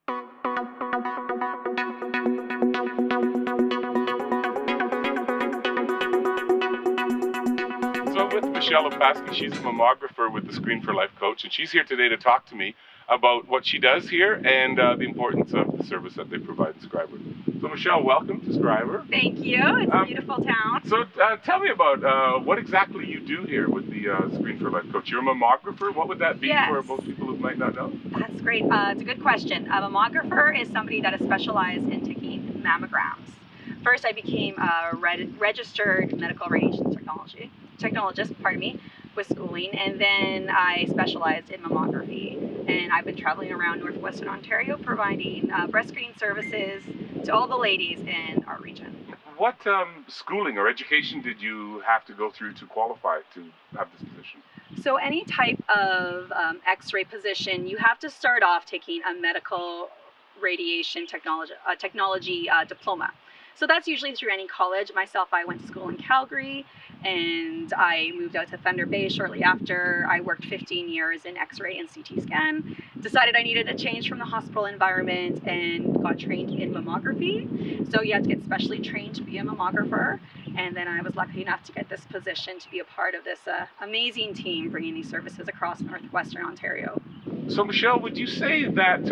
So I'm with Michelle Opaski. She's a mammographer with the Screen for Life coach, and she's here today to talk to me about what she does here and the importance of the service that they provide in Schreiber. So Michelle, welcome to Schreiber. Thank you. It's a beautiful town. So tell me about what exactly you do here with the Screen for Life coach. You're a mammographer. What would that be for most people who might not know? That's great. It's a good question. A mammographer is somebody that is specialized in taking mammograms. First, I became a registered medical radiation technologist, with schooling, and then I specialized in mammography. And I've been traveling around northwestern Ontario providing breast screening services to all the ladies in our region. What schooling or education did you have to go through to qualify to have this position? So any type of X-ray position, you have to start off taking a medical radiation technology diploma. So that's usually through any college. Myself, I went to school in Calgary, and I moved out to Thunder Bay shortly after. I worked 15 years in X-ray and CT scan, decided I needed a change from the hospital environment, and got trained in mammography. So you have to get specially trained to be a mammographer, and then I was lucky enough to get this position to be a part of this amazing team bringing these services across northwestern Ontario. So Michelle, would you say that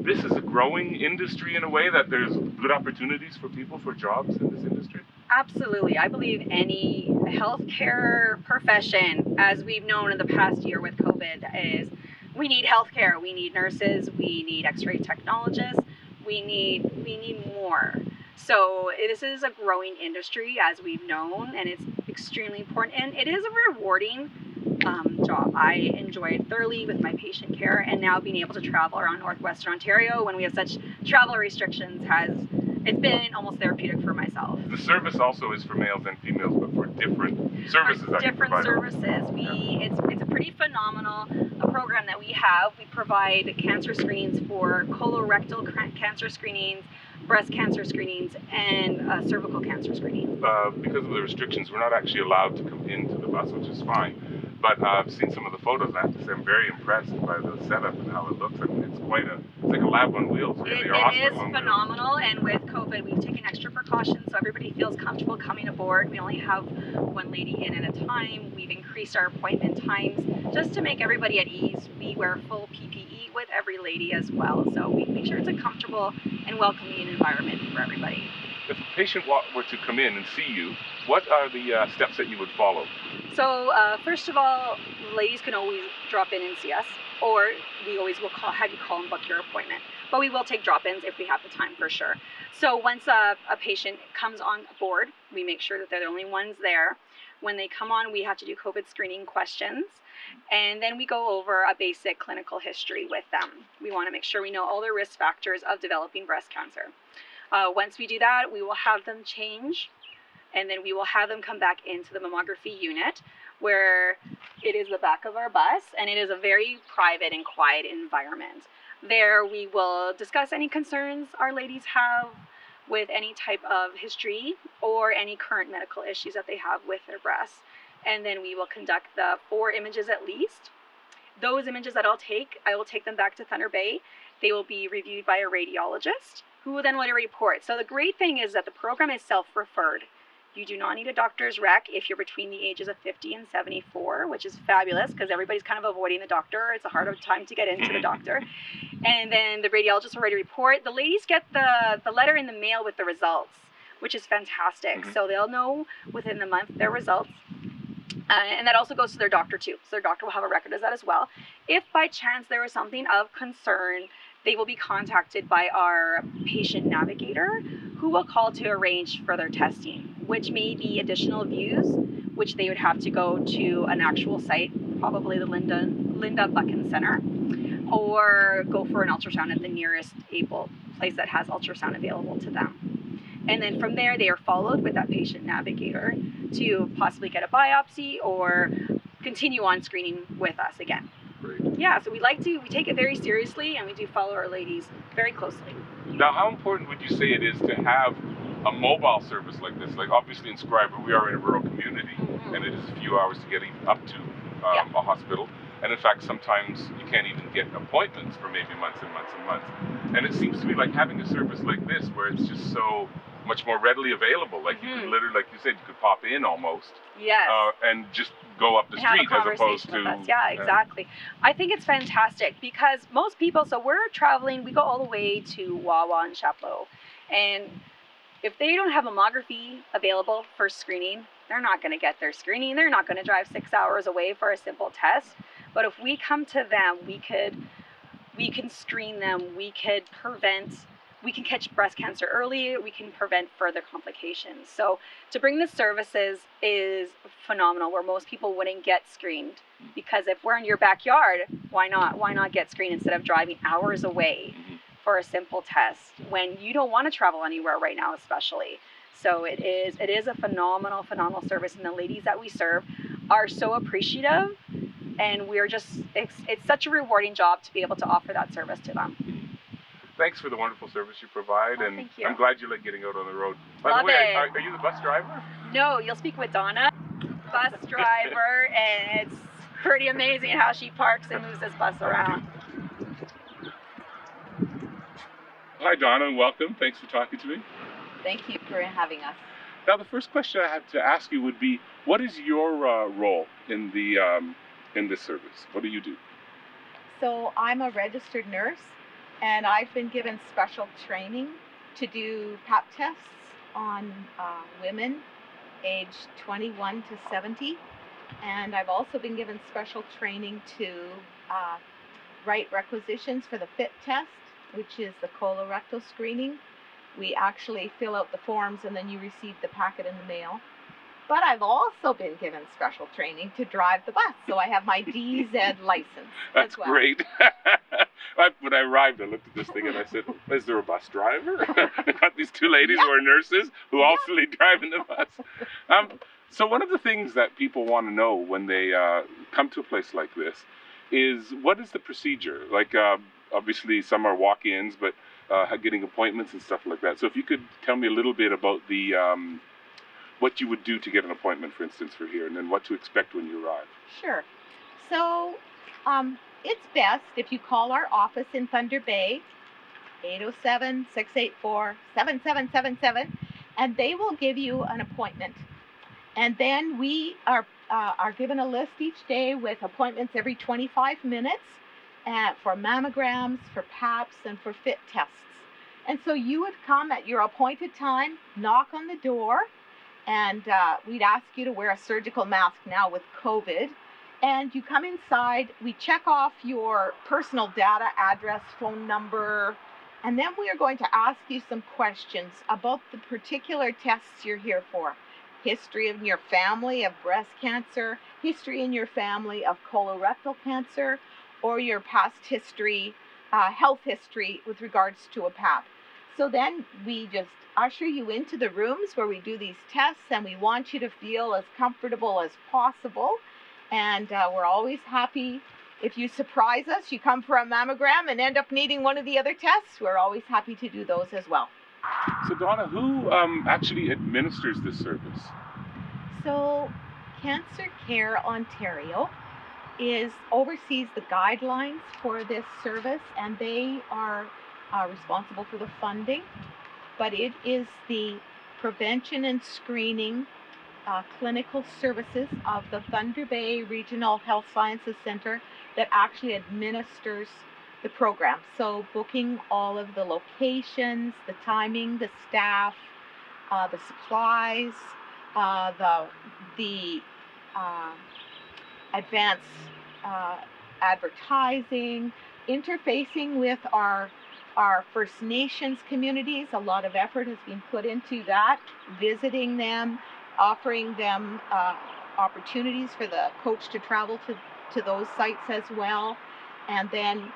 this is a growing industry in a way, that there's good opportunities for people for jobs in this industry? Absolutely. I believe any healthcare profession, as we've known in the past year with COVID, is we need healthcare. We need nurses. We need X-ray technologists. We need more. So this is a growing industry, as we've known, and it's extremely important. And it is a rewarding job. I enjoy it thoroughly with my patient care, and now being able to travel around northwestern Ontario when we have such travel restrictions it's been almost therapeutic for myself. The service also is for males and females, but for different services. It's a pretty phenomenal program that we have. We provide cancer screenings for colorectal cancer screenings, breast cancer screenings, and cervical cancer screenings. Because of the restrictions, we're not actually allowed to come into the bus, which is fine. But I've seen some of the photos. I have to say, I'm very impressed by the setup and how it looks. I mean, it's like a lab on wheels, really. It is phenomenal, and with COVID, we've taken extra precautions so everybody feels comfortable coming aboard. We only have one lady in at a time. We've increased our appointment times just to make everybody at ease. We wear full PPE with every lady as well, so we make sure it's a comfortable and welcoming environment for everybody. If a patient were to come in and see you, what are the steps that you would follow? So first of all, ladies can always drop in and see us, or we always will have you call and book your appointment. But we will take drop-ins if we have the time, for sure. So once a patient comes on board, we make sure that they're the only ones there. When they come on, we have to do COVID screening questions, and then we go over a basic clinical history with them. We want to make sure we know all the risk factors of developing breast cancer. Once we do that, we will have them change, and then we will have them come back into the mammography unit, where it is the back of our bus, and it is a very private and quiet environment. There we will discuss any concerns our ladies have with any type of history or any current medical issues that they have with their breasts. And then we will conduct the 4 images at least. Those images that I will take them back to Thunder Bay. They will be reviewed by a radiologist, who will then write a report. So the great thing is that the program is self-referred. You do not need a doctor's rec if you're between the ages of 50 and 74, which is fabulous because everybody's kind of avoiding the doctor. It's a harder time to get into the doctor. And then the radiologist will write a report. The ladies get the letter in the mail with the results, which is fantastic. So they'll know within the month their results. And that also goes to their doctor too. So their doctor will have a record of that as well. If by chance there is something of concern, they will be contacted by our patient navigator, who will call to arrange further testing, which may be additional views, which they would have to go to an actual site, probably the Linda Buchan Center, or go for an ultrasound at the nearest able place that has ultrasound available to them. And then from there, they are followed with that patient navigator to possibly get a biopsy or continue on screening with us again. Great. Yeah, so we take it very seriously, and we do follow our ladies very closely. Now, how important would you say it is to have a mobile service like this? Like, obviously in Schreiber, we are in a rural community, and it is a few hours to get up to a hospital. And in fact, sometimes you can't even get appointments for maybe months and months and months. And it seems to me like having a service like this, where it's just so much more readily available. Like you could literally, like you said, you could pop in almost. Yes. And just go up the street as opposed to. Yeah, exactly. I think it's fantastic because most people, so we're traveling, we go all the way to Wawa and Chapleau. And if they don't have mammography available for screening, they're not going to get their screening. They're not going to drive 6 hours away for a simple test. But if we come to them, we can screen them, we can catch breast cancer early, we can prevent further complications. So to bring the services is phenomenal, where most people wouldn't get screened. Because if we're in your backyard, why not get screened instead of driving hours away for a simple test when you don't want to travel anywhere right now, especially. So it is a phenomenal service, and the ladies that we serve are so appreciative, and we're just, it's such a rewarding job to be able to offer that service to them. Thanks for the wonderful service you provide, and thank you. I'm glad you like getting out on the road. By Love the way, it. are you the bus driver? No, you'll speak with Donna, bus driver, and it's pretty amazing how she parks and moves this bus around. Hi Donna, and welcome. Thanks for talking to me. Thank you for having us. Now the first question I have to ask you would be, what is your role in this service? What do you do? So I'm a registered nurse, and I've been given special training to do pap tests on women aged 21 to 70. And I've also been given special training to write requisitions for the FIT test, which is the colorectal screening. We actually fill out the forms and then you receive the packet in the mail. But I've also been given special training to drive the bus, so I have my DZ license. That's as well. great. When I arrived, I looked at this thing and I said, is there a bus driver? I got these two ladies who are nurses who also driving the bus. So one of the things that people want to know when they come to a place like this is, what is the procedure? Like, obviously some are walk-ins, but getting appointments and stuff like that. So if you could tell me a little bit about the what you would do to get an appointment, for instance, for here, and then what to expect when you arrive. Sure. So it's best if you call our office in Thunder Bay, 807-684-7777, and they will give you an appointment. And then we are given a list each day with appointments every 25 minutes for mammograms, for PAPs, and for FIT tests. And so you would come at your appointed time, knock on the door, and we'd ask you to wear a surgical mask now with COVID. And you come inside, we check off your personal data, address, phone number, and then we are going to ask you some questions about the particular tests you're here for. History in your family of breast cancer, history in your family of colorectal cancer, or your past history, health history with regards to a PAP. So then we just usher you into the rooms where we do these tests, and we want you to feel as comfortable as possible. And we're always happy if you surprise us, you come for a mammogram and end up needing one of the other tests. We're always happy to do those as well. So Donna, who actually administers this service? So Cancer Care Ontario oversees the guidelines for this service, and they are responsible for the funding, but it is the prevention and screening clinical services of the Thunder Bay Regional Health Sciences Center that actually administers the program. So booking all of the locations, the timing, the staff, the supplies, the advanced advertising, interfacing with our First Nations communities. A lot of effort has been put into that, visiting them, offering them opportunities for the coach to travel to those sites as well. And then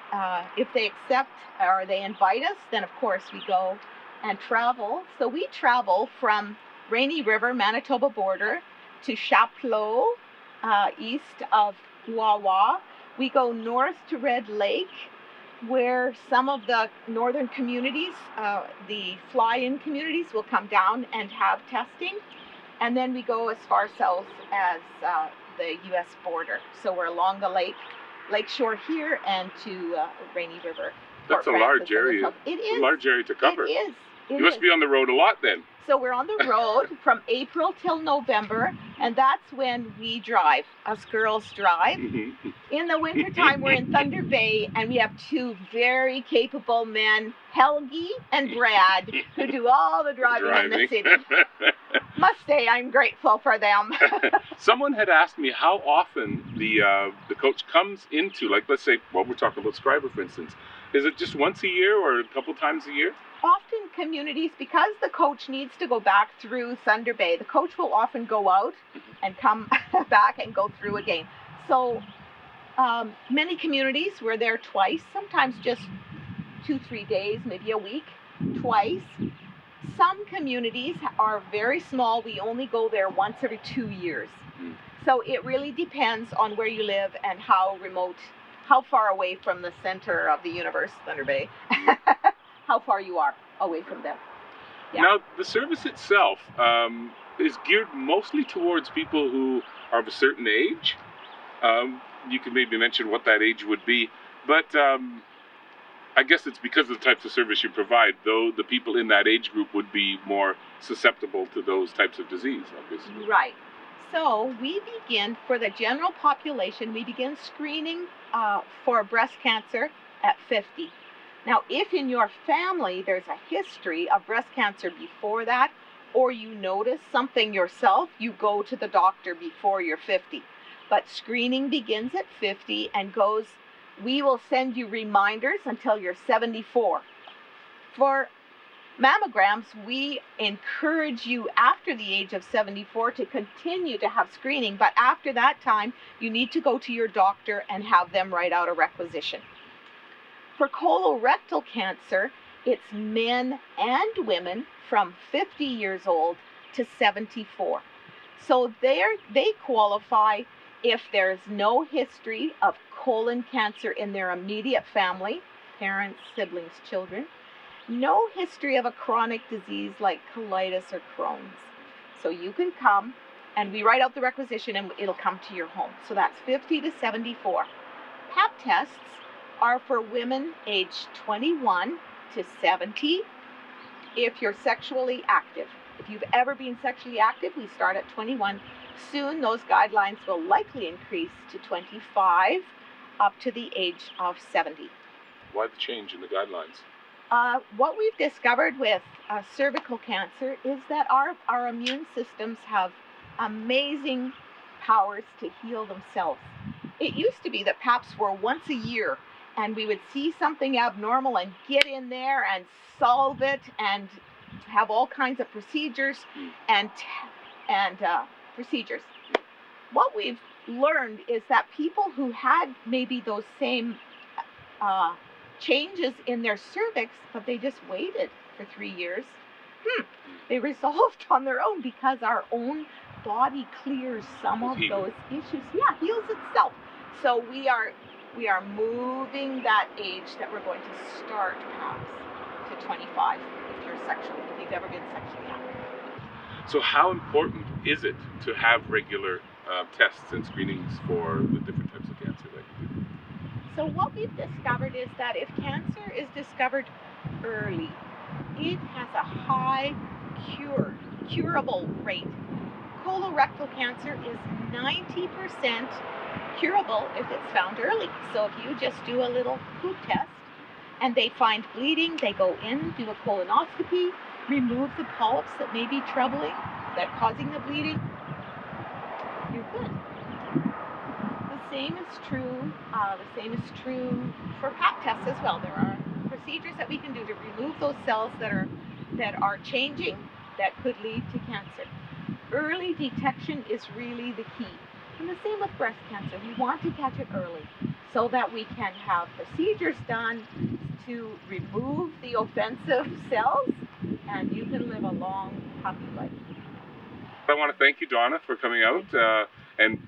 if they accept or they invite us, then of course we go and travel. So we travel from Rainy River, Manitoba border, to Chapleau, east of Wawa. We go north to Red Lake, where some of the northern communities, the fly-in communities, will come down and have testing. And then we go as far south as the U.S. border. So we're along the lake, Lakeshore here and to Rainy River. That's Fort a large Frances in the area. south. It is. A large area to cover. It is. It You must is. be on the road a lot then. So we're on the road from April till November, and that's when we drive. Us girls drive. In the wintertime, we're in Thunder Bay, and we have two very capable men, Helgi and Brad, who do all the driving in the city. Must say I'm grateful for them. Someone had asked me how often the coach comes into, like, let's say, well, we're talking about Schreiber, for instance. Is it just once a year or a couple times a year? Often communities, because the coach needs to go back through Thunder Bay, the coach will often go out and come back and go through again. So many communities, we're there twice, sometimes just 2-3 days, maybe a week, twice. Some communities are very small. We only go there once every 2 years. So it really depends on where you live and how remote, how far away from the center of the universe, Thunder Bay, how far you are away from them. Yeah. Now, the service itself is geared mostly towards people who are of a certain age. You could maybe mention what that age would be, but I guess it's because of the types of service you provide, though the people in that age group would be more susceptible to those types of disease, obviously. Right. So we begin, for the general population, we begin screening for breast cancer at 50. Now, if in your family there's a history of breast cancer before that, or you notice something yourself, you go to the doctor before you're 50. But screening begins at 50 and goes, we will send you reminders until you're 74. For mammograms, we encourage you after the age of 74 to continue to have screening, but after that time, you need to go to your doctor and have them write out a requisition. For colorectal cancer, it's men and women from 50 years old to 74. So they qualify if there's no history of colon cancer in their immediate family, parents, siblings, children, no history of a chronic disease like colitis or Crohn's. So you can come and we write out the requisition and it'll come to your home. So that's 50 to 74. Pap tests are for women aged 21 to 70 if you're sexually active. If you've ever been sexually active, we start at 21. Soon those guidelines will likely increase to 25 up to the age of 70. Why the change in the guidelines? What we've discovered with cervical cancer is that our immune systems have amazing powers to heal themselves. It used to be that PAPs were once a year and we would see something abnormal and get in there and solve it and have all kinds of procedures and procedures. What we've learned is that people who had maybe those same changes in their cervix, but they just waited for 3 years, they resolved on their own because our own body clears some of those issues. Yeah, heals itself. So we are moving that age that we're going to start PAPs to 25 if you've ever been sexually active. So how important is it to have regular tests and screenings for the different types of cancer that you do? So what we've discovered is that if cancer is discovered early, it has a high curable rate. Colorectal cancer is 90% curable if it's found early. So if you just do a little poop test and they find bleeding, they go in, do a colonoscopy, remove the polyps that may be troubling, that causing the bleeding, you're good. The same is true for Pap tests as well. There are procedures that we can do to remove those cells that are changing that could lead to cancer. Early detection is really the key. And the same with breast cancer. We want to catch it early so that we can have procedures done to remove the offensive cells and you can live a long, happy life. I want to thank you, Donna, for coming out and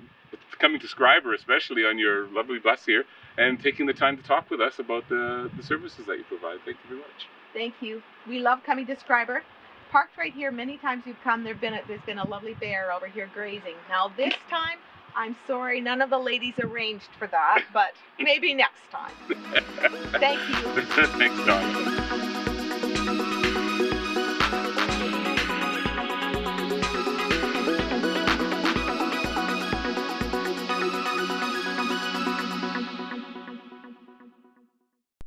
coming to Schreiber, especially on your lovely bus here, and taking the time to talk with us about the services that you provide. Thank you very much. Thank you. We love coming to Schreiber. Parked right here. Many times you've come. There's been a lovely bear over here grazing. Now this time I'm sorry, none of the ladies arranged for that, but maybe next time. Thank you. Thanks, Don.